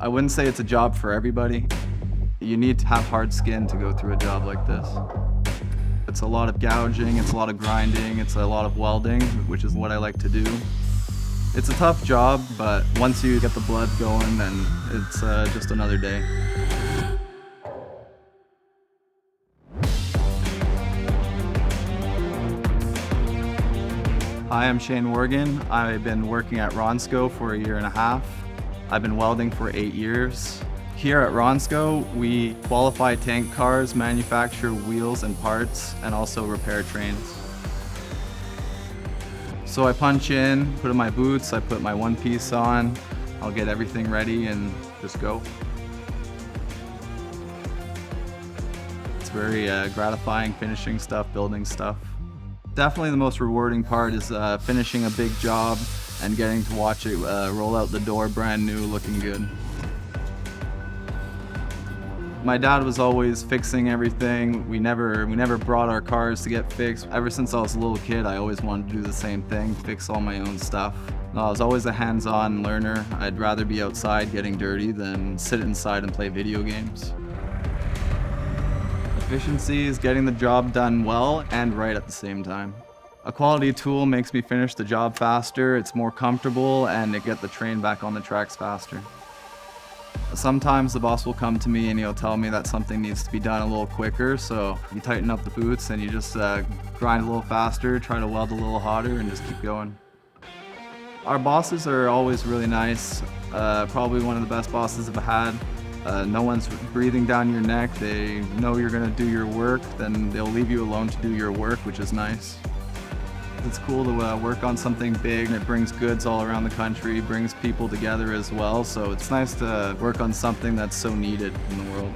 I wouldn't say it's a job for everybody. You need to have hard skin to go through a job like this. It's a lot of gouging, it's a lot of grinding, it's a lot of welding, which is what I like to do. It's a tough job, but once you get the blood going, then it's just another day. Hi, I'm Shayne. I've been working at Ronsko for 1.5 years. I've been welding for 8 years. Here at Ronsko, we qualify tank cars, manufacture wheels and parts, and also repair trains. So I punch in, put on my boots, I put my one piece on, I'll get everything ready and just go. It's very gratifying finishing stuff, building stuff. Definitely the most rewarding part is finishing a big job and getting to watch it roll out the door brand new, looking good. My dad was always fixing everything. We never brought our cars to get fixed. Ever since I was a little kid, I always wanted to do the same thing, fix all my own stuff. I was always a hands-on learner. I'd rather be outside getting dirty than sit inside and play video games. Efficiency is getting the job done well and right at the same time. A quality tool makes me finish the job faster, it's more comfortable, and it gets the train back on the tracks faster. Sometimes the boss will come to me and he'll tell me that something needs to be done a little quicker, so you tighten up the boots and you just grind a little faster, try to weld a little hotter, and just keep going. Our bosses are always really nice, probably one of the best bosses I've had. No one's breathing down your neck. They know you're gonna do your work, then they'll leave you alone to do your work, which is nice. It's cool to work on something big, and it brings goods all around the country, brings people together as well, so it's nice to work on something that's so needed in the world.